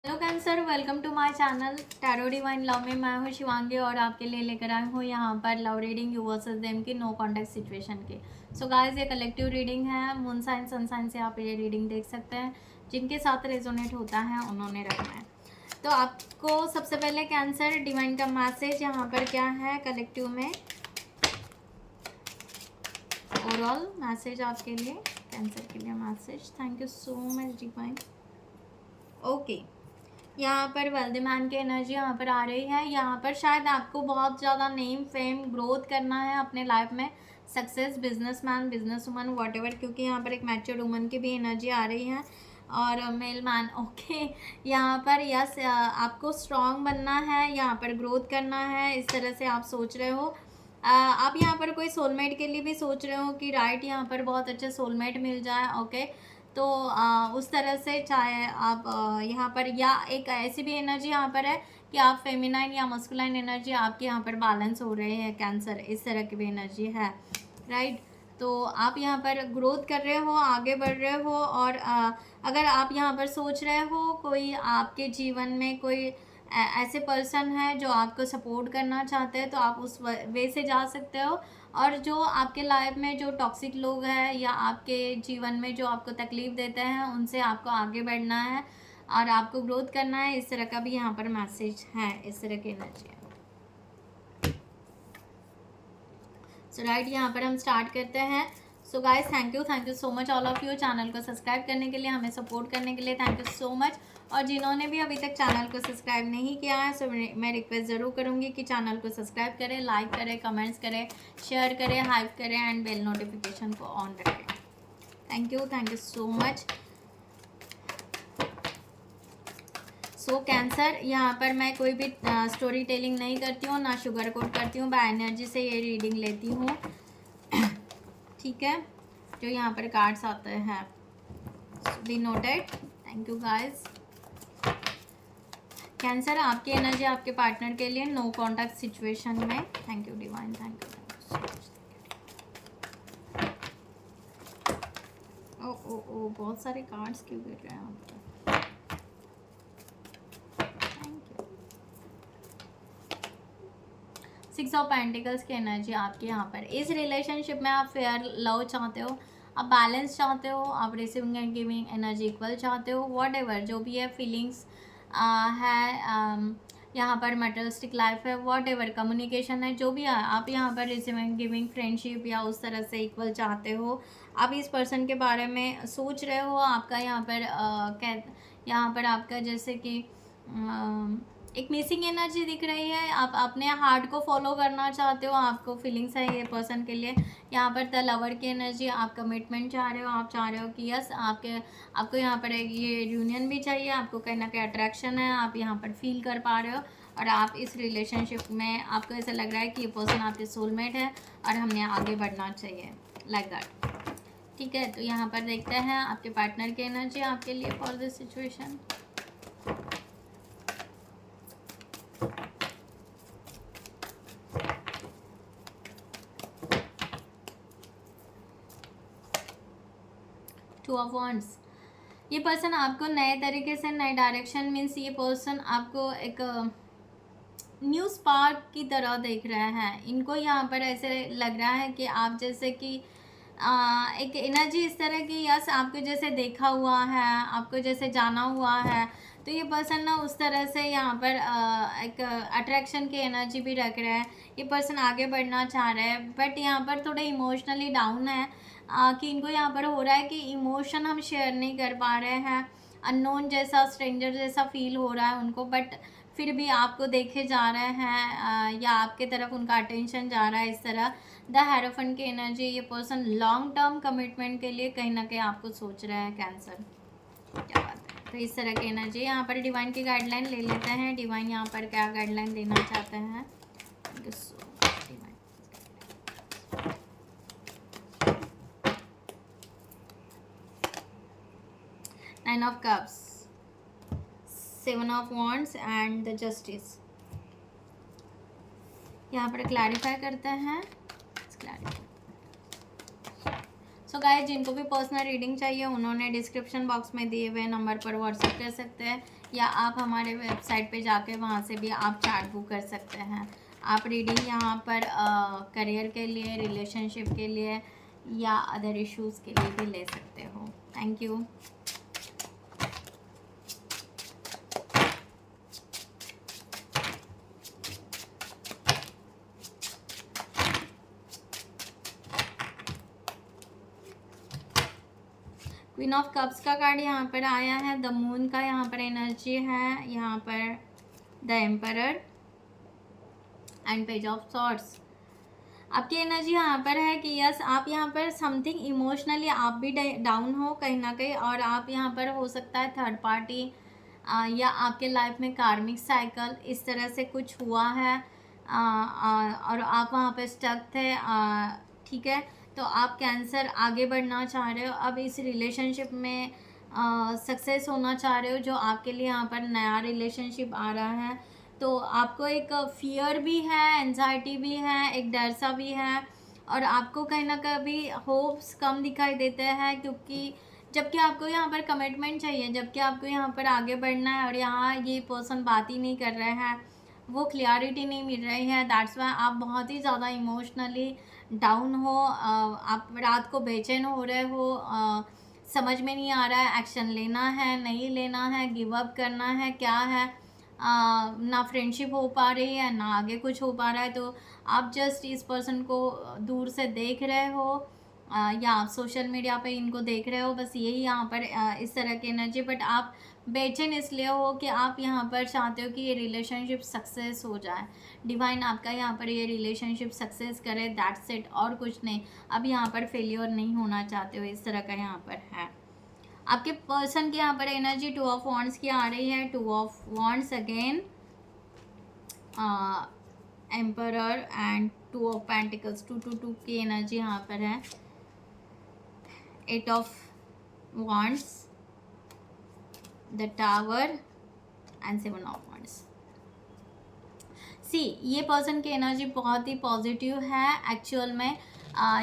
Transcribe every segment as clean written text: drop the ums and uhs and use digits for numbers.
Hello cancer, welcome to my channel tarot divine love में मैं हूँ शिवांगी और आपके लिए लेकर आई हूँ यहाँ पर love reading you versus them की नो कॉन्टेक्ट सिचुएशन की। सो गाइस, ये कलेक्टिव रीडिंग है। मून साइन सन साइन से आप ये रीडिंग देख सकते हैं। जिनके साथ रेजोनेट होता है उन्होंने रखना है। तो आपको सबसे पहले कैंसर डिवाइन का मैसेज यहाँ पर क्या है कलेक्टिव में, ओवरऑल मैसेज आपके लिए, कैंसर के लिए message. Thank you so much divine. Okay, यहाँ पर वेल्दीमैन की एनर्जी यहाँ पर आ रही है। यहाँ पर शायद आपको बहुत ज़्यादा नेम फेम ग्रोथ करना है अपने लाइफ में, success, businessman, business woman, what ever, क्योंकि यहाँ पर एक मैच्योर्ड वुमन की भी एनर्जी आ रही है और मेल मैन। ओके, यहाँ पर यस, आपको स्ट्रॉन्ग बनना है, यहाँ पर ग्रोथ करना है, इस तरह से आप सोच रहे हो। आप यहाँ पर कोई सोलमेट के लिए भी सोच रहे हो कि राइट यहाँ पर बहुत अच्छे सोलमेट मिल जाए। ओके, तो उस तरह से चाहे आप यहाँ पर, या एक ऐसी भी एनर्जी यहाँ पर है कि आप फेमिनाइन या मस्कुलाइन एनर्जी आपके यहाँ पर बैलेंस हो रहे हैं कैंसर, इस तरह की भी एनर्जी है राइट। तो आप यहाँ पर ग्रोथ कर रहे हो, आगे बढ़ रहे हो और अगर आप यहाँ पर सोच रहे हो कोई आपके जीवन में कोई ऐसे पर्सन है जो आपको सपोर्ट करना चाहते हैं तो आप उस वे से जा सकते हो। और जो आपके लाइफ में जो टॉक्सिक लोग हैं या आपके जीवन में जो आपको तकलीफ देते हैं उनसे आपको आगे बढ़ना है और आपको ग्रोथ करना है, इस तरह का भी यहाँ पर मैसेज है, इस तरह की एनर्जी है। सो राइट, यहाँ पर हम स्टार्ट करते हैं। So guys, thank you so much all of you channel को सब्सक्राइब करने के लिए, हमें सपोर्ट करने के लिए, थैंक यू सो मच। और जिन्होंने भी अभी तक चैनल को सब्सक्राइब नहीं किया है सो मैं रिक्वेस्ट ज़रूर करूँगी कि चैनल को सब्सक्राइब करें, लाइक करें, कमेंट्स करें, शेयर करें, हाइप करें एंड बेल नोटिफिकेशन को ऑन रखें। Thank you so much. So cancer, यहाँ पर मैं कोई भी स्टोरी टेलिंग नहीं करती हूँ, ना शुगर कोट करती हूँ, बाय एनर्जी से ये रीडिंग लेती हूँ। ठीक है, जो यहाँ पर कार्ड्स आते हैं be noted. Thank you guys. Cancer, आपकी एनर्जी आपके पार्टनर के लिए नो कॉन्टैक्ट सिचुएशन में। Thank you divine, thank you so much. ओ ओ ओ, बहुत सारे कार्ड्स क्यों गिर रहे हैं यहाँ पर? सिक्स ऑफ पेंटिकल्स की एनर्जी आपके यहाँ पर। इस रिलेशनशिप में आप फेयर लव चाहते हो, आप बैलेंस चाहते हो, आप receiving end giving energy equal चाहते हो, वॉट एवर जो भी है फीलिंग्स है, यहाँ पर मटेरियलिस्टिक लाइफ है, वॉट एवर कम्युनिकेशन है, जो भी है आप यहाँ पर रिसीविंग गिविंग फ्रेंडशिप या उस तरह से इक्वल चाहते हो। आप इस पर्सन के बारे में सोच रहे हो। आपका यहाँ पर यहाँ पर आपका जैसे कि एक मिसिंग एनर्जी दिख रही है। आप अपने हार्ट को फॉलो करना चाहते हो, आपको फीलिंग्स है ये पर्सन के लिए। यहाँ पर द लवर की एनर्जी, आप कमिटमेंट चाह रहे हो, आप चाह रहे हो कि यस आपको यहाँ पर ये यूनियन भी चाहिए, आपको कहीं ना कहीं अट्रैक्शन है, आप यहाँ पर फील कर पा रहे हो और आप इस रिलेशनशिप में आपको ऐसा लग रहा है कि ये पर्सन आपके सोलमेट है और हमने आगे बढ़ना चाहिए, लाइक दैट। ठीक है, तो यहाँ पर देखते हैं आपके पार्टनर की एनर्जी आपके लिए for this situation. Two of wands, ये पर्सन आपको नए तरीके से, नए डायरेक्शन मीन्स ये पर्सन आपको एक न्यू स्पार्क की तरह देख रहे हैं। इनको यहाँ पर ऐसे लग रहा है कि आप जैसे कि एक एनर्जी इस तरह की, यस आपको जैसे देखा हुआ है, आपको जैसे जाना हुआ है, तो ये पर्सन ना उस तरह से यहाँ पर एक अट्रैक्शन की एनर्जी भी रख रहे हैं। ये पर्सन आगे बढ़ना चाह रहे हैं बट यहाँ पर थोड़े इमोशनली डाउन है कि इनको यहाँ पर हो रहा है कि इमोशन हम शेयर नहीं कर पा रहे हैं, अननोन जैसा, स्ट्रेंजर जैसा फील हो रहा है उनको, बट फिर भी आपको देखे जा रहे हैं या आपके तरफ उनका अटेंशन जा रहा है इस तरह। द हेरोफेंट की एनर्जी, ये पर्सन लॉन्ग टर्म कमिटमेंट के लिए कहीं ना कहीं आपको सोच रहा है कैंसर। क्या बात है, तो इस तरह की एनर्जी। यहाँ पर डिवाइन की गाइडलाइन ले लेते हैं। डिवाइन यहाँ पर क्या गाइडलाइन देना चाहते हैं? Nine of cups, seven of wands and the justice. यहाँ पर क्लैरिफाई करते हैं। सो गाइस, जिनको भी पर्सनल रीडिंग चाहिए उन्होंने डिस्क्रिप्शन बॉक्स में दिए हुए नंबर पर व्हाट्सएप कर सकते हैं या आप हमारे वेबसाइट पे जाके वहाँ से भी आप चार्ट बुक कर सकते हैं। आप रीडिंग यहाँ पर करियर के लिए, रिलेशनशिप के लिए या अदर इश्यूज़ के लिए भी ले सकते हो। Thank you. Queen of cups का कार्ड यहाँ पर आया है, द मून का यहाँ पर एनर्जी है, यहाँ पर the emperor and page of swords. आपकी एनर्जी यहाँ पर है कि यस, आप यहाँ पर समथिंग इमोशनली आप भी डाउन हो कहीं ना कहीं, और आप यहाँ पर हो सकता है थर्ड पार्टी या आपके लाइफ में कार्मिक साइकिल इस तरह से कुछ हुआ है और आप वहाँ पर स्टक थे। ठीक है, तो आप कैंसर आगे बढ़ना चाह रहे हो, अब इस रिलेशनशिप में सक्सेस होना चाह रहे हो, जो आपके लिए यहाँ पर नया रिलेशनशिप आ रहा है। तो आपको एक फियर भी है, एंजाइटी भी है, एक डर सा भी है, और आपको कहीं ना कहीं होप्स कम दिखाई देते हैं, क्योंकि जबकि आपको यहाँ पर कमिटमेंट चाहिए, जबकि आपको यहाँ पर आगे बढ़ना है, और यहाँ ये पर्सन बात ही नहीं कर रहे हैं, वो क्लियरिटी नहीं मिल रही है। दैट्स वाई आप बहुत ही ज़्यादा इमोशनली डाउन हो, आप रात को बेचैन हो रहे हो, समझ में नहीं आ रहा है एक्शन लेना है नहीं लेना है, गिव अप करना है क्या है, ना फ्रेंडशिप हो पा रही है ना आगे कुछ हो पा रहा है। तो आप जस्ट इस पर्सन को दूर से देख रहे हो या आप सोशल मीडिया पे इनको देख रहे हो, बस यही यहाँ पर इस तरह की एनर्जी। बट आप बेचैन इसलिए हो कि आप यहाँ पर चाहते हो कि ये रिलेशनशिप सक्सेस हो जाए, डिवाइन आपका यहाँ पर ये रिलेशनशिप सक्सेस करे, दैट्स इट, और कुछ नहीं। अब यहाँ पर फेलियर नहीं होना चाहते हो, इस तरह का यहाँ पर है। आपके पर्सन की यहाँ पर एनर्जी 2 ऑफ वॉन्ड्स की आ रही है, 2 of wands again, emperor and 2 of pentacles, 2 की एनर्जी यहाँ पर है, 8 of wands, the tower and 7 of wands. See, ये पर्सन की एनर्जी बहुत ही पॉजिटिव है एक्चुअल में।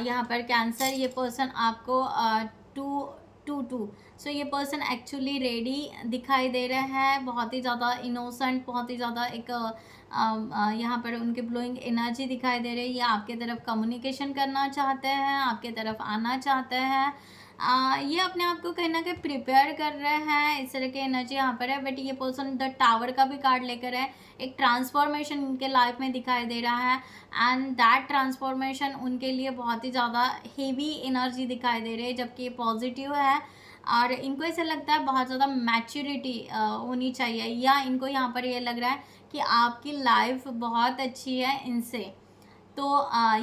यहाँ पर कैंसर, ये पर्सन आपको 2 सो ये पर्सन एक्चुअली रेडी दिखाई दे रहा है, बहुत ही ज़्यादा इनोसेंट, बहुत ही ज़्यादा एक यहाँ पर उनके ब्लोइंग एनर्जी दिखाई दे रही है। आपके तरफ कम्युनिकेशन करना चाहते हैं, आपके तरफ आना चाहते हैं, ये अपने आप को कहीं ना कहीं प्रिपेयर कर रहे हैं, इस तरह की एनर्जी यहाँ पर है। बट ये पर्सन द टावर का भी कार्ड लेकर है, एक ट्रांसफॉर्मेशन उनके लाइफ में दिखाई दे रहा है, एंड दैट ट्रांसफॉर्मेशन उनके लिए बहुत ही ज़्यादा हेवी एनर्जी दिखाई दे रही है, जबकि ये पॉजिटिव है। और इनको ऐसा लगता है बहुत ज़्यादा मैच्योरिटी होनी चाहिए, या इनको यहाँ पर ये लग रहा है कि आपकी लाइफ बहुत अच्छी है इनसे। तो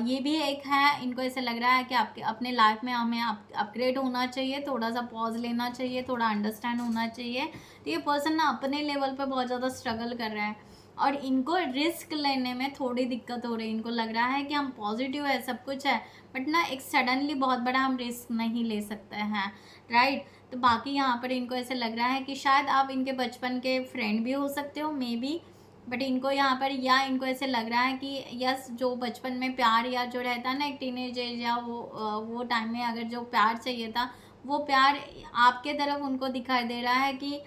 ये भी एक है, इनको ऐसा लग रहा है कि आपके अपने लाइफ में हमें अपग्रेड होना चाहिए, थोड़ा सा पॉज लेना चाहिए, थोड़ा अंडरस्टैंड होना चाहिए। तो ये पर्सन ना अपने लेवल पे बहुत ज़्यादा स्ट्रगल कर रहा है, और इनको रिस्क लेने में थोड़ी दिक्कत हो रही है। इनको लग रहा है कि हम पॉजिटिव है, सब कुछ है, बट ना एक सडनली बहुत बड़ा हम रिस्क नहीं ले सकते हैं, राइट। तो बाकी यहाँ पर इनको ऐसे लग रहा है कि शायद आप इनके बचपन के फ्रेंड भी हो सकते हो, मे बी, बट इनको यहाँ पर, या इनको ऐसे लग रहा है कि यस, जो बचपन में प्यार या जो रहता है ना एक टीनेज एज या वो टाइम में अगर जो प्यार चाहिए था, वो प्यार आपके तरफ उनको दिखाई दे रहा है कि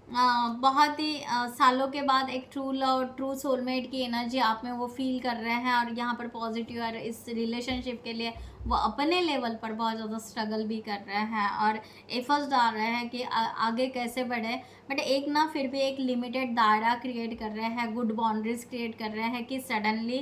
बहुत ही सालों के बाद एक ट्रू लव, ट्रू सोलमेट की एनर्जी आप में वो फील कर रहे हैं। और यहाँ पर पॉजिटिव और इस रिलेशनशिप के लिए वो अपने लेवल पर बहुत ज़्यादा स्ट्रगल भी कर रहे हैं और एफर्ट्स डाल रहे हैं कि आगे कैसे बढ़े। बट एक ना फिर भी एक लिमिटेड दायरा क्रिएट कर रहे हैं, गुड बाउंड्रीज क्रिएट कर रहे हैं कि सडनली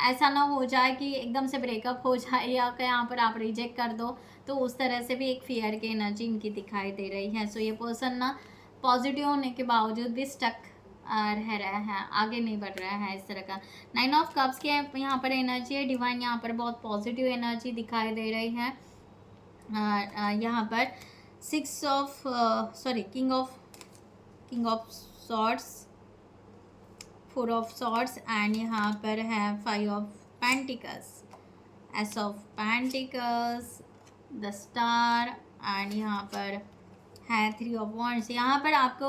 ऐसा ना हो जाए कि एकदम से ब्रेकअप हो जाए या कि यहाँ पर आप रिजेक्ट कर दो। तो उस तरह से भी एक फियर की एनर्जी इनकी दिखाई दे रही है। सो ये पर्सन ना पॉजिटिव होने के बावजूद भी स्टक रह रहा है, आगे नहीं बढ़ रहा है, इस तरह का। 9 ऑफ कप्स की यहाँ पर एनर्जी है, डिवाइन यहाँ पर बहुत पॉजिटिव एनर्जी दिखाई दे रही है। यहाँ पर king of swords, 4 of swords, and यहाँ पर है 5 of pentacles, S of pentacles, the star, and यहाँ पर है 3 ऑफ वॉन्ड्स। यहाँ पर आपको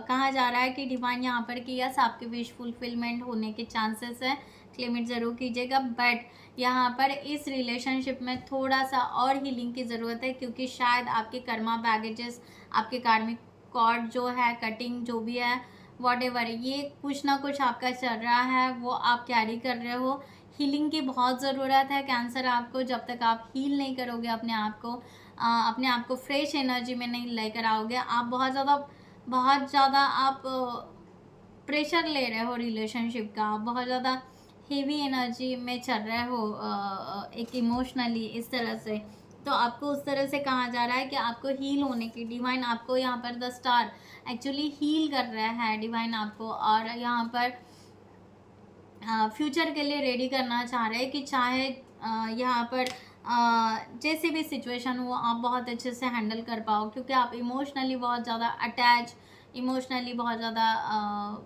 कहा जा रहा है कि डिवाइन यहाँ पर कि यस, आपके विश फुलफिलमेंट होने के चांसेस है, क्लेम इट ज़रूर कीजिएगा। बट यहाँ पर इस रिलेशनशिप में थोड़ा सा और हीलिंग की ज़रूरत है, क्योंकि शायद आपके कर्मा बैगेजेस, आपके कार्मिक कॉर्ड जो है, कटिंग जो भी है, वॉटेवर, ये कुछ ना कुछ आपका चल रहा है, वो आप कैरी कर रहे हो। हीलिंग की बहुत ज़रूरत है कैंसर आपको। जब तक आप हील नहीं करोगे अपने आप को फ्रेश एनर्जी में नहीं लेकर आओगे, आप बहुत ज़्यादा आप प्रेशर ले रहे हो रिलेशनशिप का, बहुत ज़्यादा हेवी एनर्जी में चल रहे हो, एक इमोशनली इस तरह से। तो आपको उस तरह से कहा जा रहा है कि आपको हील होने की, डिवाइन आपको यहाँ पर द स्टार एक्चुअली हील कर रहा है डिवाइन आपको, और यहाँ पर फ्यूचर के लिए रेडी करना चाह रहे हैं कि चाहे यहाँ पर जैसे भी सिचुएशन हो आप बहुत अच्छे से हैंडल कर पाओ, क्योंकि आप इमोशनली बहुत ज़्यादा अटैच, इमोशनली बहुत ज़्यादा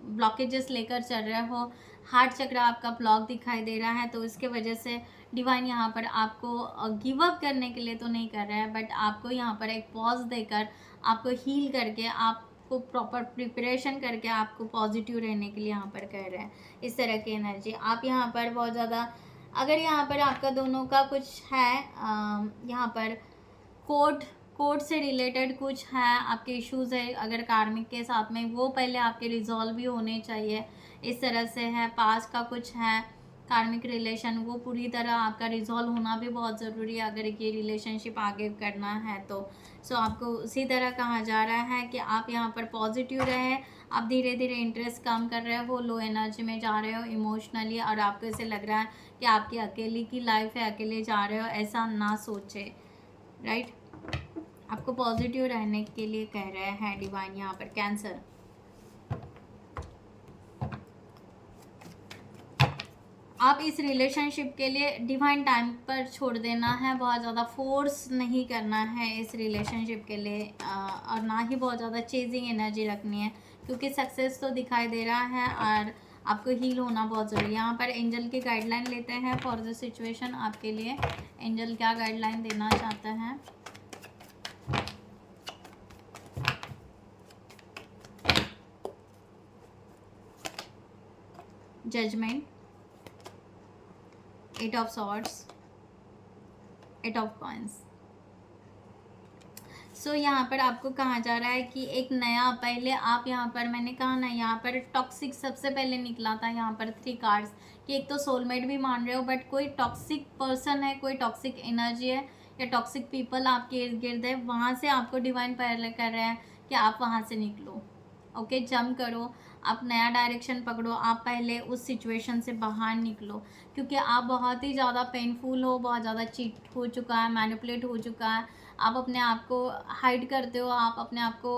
ब्लॉकेजेस लेकर चल रहे हो। हार्ट चक्र आपका ब्लॉक दिखाई दे रहा है, तो इसके वजह से डिवाइन यहाँ पर आपको गिव अप करने के लिए तो नहीं कर रहा है, बट आपको यहाँ पर एक पॉज देकर, आपको हील करके, आपको प्रॉपर प्रिपरेशन करके आपको पॉजिटिव रहने के लिए यहाँ पर कह रहे हैं। इस तरह की एनर्जी आप यहाँ पर बहुत ज़्यादा, अगर यहाँ पर आपका दोनों का कुछ है, यहाँ पर कोर्ट से रिलेटेड कुछ है, आपके इश्यूज़ है अगर कार्मिक के साथ में, वो पहले आपके रिजॉल्व भी होने चाहिए। इस तरह से है, पास का कुछ है कार्मिक रिलेशन, वो पूरी तरह आपका रिजॉल्व होना भी बहुत ज़रूरी है अगर ये रिलेशनशिप आगे करना है तो। सो आपको उसी तरह कहा जा रहा है कि आप यहाँ पर पॉजिटिव रहें। आप धीरे धीरे इंटरेस्ट कम कर रहे हो, लो एनर्जी में जा रहे हो इमोशनली, और आपको ऐसे लग रहा है कि आपकी अकेली की लाइफ है, अकेले जा रहे हो, ऐसा ना सोचे, राइट। आपको पॉजिटिव रहने के लिए कह रहे हैं डिवाइन यहाँ पर कैंसर। आप इस रिलेशनशिप के लिए डिवाइन टाइम पर छोड़ देना है, बहुत ज़्यादा फोर्स नहीं करना है इस रिलेशनशिप के लिए, और ना ही बहुत ज़्यादा चेजिंग एनर्जी रखनी है, क्योंकि सक्सेस तो दिखाई दे रहा है और आपको हील होना बहुत ज़रूरी है। यहाँ पर एंजल की गाइडलाइन लेते हैं फॉर द सिचुएशन आपके लिए। एंजल क्या गाइडलाइन देना चाहते हैं? Judgement, 8 of swords, 8 of coins. So यहाँ पर आपको कहा जा रहा है कि एक नया, पहले आप यहाँ पर, मैंने कहा ना, यहाँ पर टॉक्सिक सबसे पहले निकला था यहाँ पर 3 कार्ड्स, कि एक तो सोलमेट भी मान रहे हो, बट कोई टॉक्सिक पर्सन है, कोई टॉक्सिक एनर्जी है या टॉक्सिक पीपल आपके इर्द गिर्द है, वहाँ से आपको डिवाइन पहले कर रहे हैं कि आप वहाँ से निकलो, ओके, जंप करो, आप नया डायरेक्शन पकड़ो, आप पहले उस सिचुएशन से बाहर निकलो, क्योंकि आप बहुत ही ज़्यादा पेनफुल हो, बहुत ज़्यादा चीट हो चुका है, मैनिपुलेट हो चुका है, आप अपने आप को हाइड करते हो, आप अपने आप को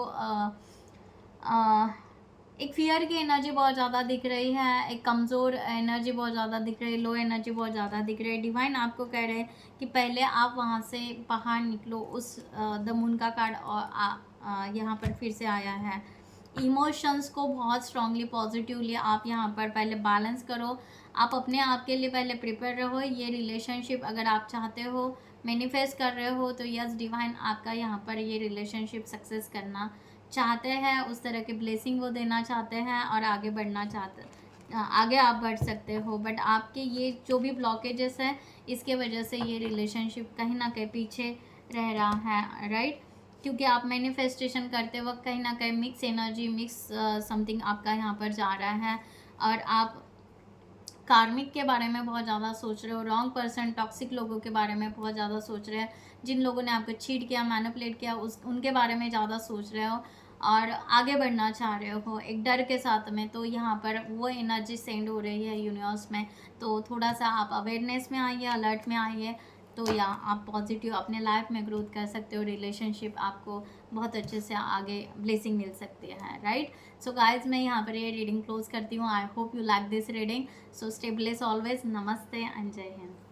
एक फियर की एनर्जी बहुत ज़्यादा दिख रही है, एक कमज़ोर एनर्जी बहुत ज़्यादा दिख रही है, लो एनर्जी बहुत ज़्यादा दिख रही है। डिवाइन आपको कह रहे हैं कि पहले आप वहाँ से बाहर निकलो। उस द मून का कार्ड और यहाँ पर फिर से आया है। इमोशंस को बहुत स्ट्रांगली पॉजिटिवली आप यहाँ पर पहले बैलेंस करो, आप अपने आप के लिए पहले प्रिपेयर रहो। ये रिलेशनशिप अगर आप चाहते हो, मैनिफेस्ट कर रहे हो, तो यस डिवाइन आपका यहाँ पर ये रिलेशनशिप सक्सेस करना चाहते हैं, उस तरह के ब्लेसिंग वो देना चाहते हैं और आगे बढ़ना चाहते, आगे आप बढ़ सकते हो। बट आपके ये जो भी ब्लॉकेजेस हैं, इसके वजह से ये रिलेशनशिप कहीं ना कहीं पीछे रह रहा है, राइट, क्योंकि आप मैनिफेस्टेशन करते वक्त कहीं ना कहीं मिक्स एनर्जी, मिक्स समथिंग आपका यहाँ पर जा रहा है, और आप कार्मिक के बारे में बहुत ज़्यादा सोच रहे हो, रॉन्ग पर्सन, टॉक्सिक लोगों के बारे में बहुत ज़्यादा सोच रहे हैं, जिन लोगों ने आपको चीट किया, मैनिपुलेट किया, उनके बारे में ज़्यादा सोच रहे हो और आगे बढ़ना चाह रहे हो एक डर के साथ में। तो यहाँ पर वो एनर्जी सेंड हो रही है यूनिवर्स में, तो थोड़ा सा आप अवेयरनेस में आइए, अलर्ट में आइए, तो या आप पॉजिटिव अपने लाइफ में ग्रोथ कर सकते हो, रिलेशनशिप आपको बहुत अच्छे से आगे ब्लेसिंग मिल सकती है, राइट। सो गाइज, मैं यहाँ पर ये रीडिंग क्लोज करती हूँ। I hope you like this reading. So stay bless always. नमस्ते एंड जय हिंद।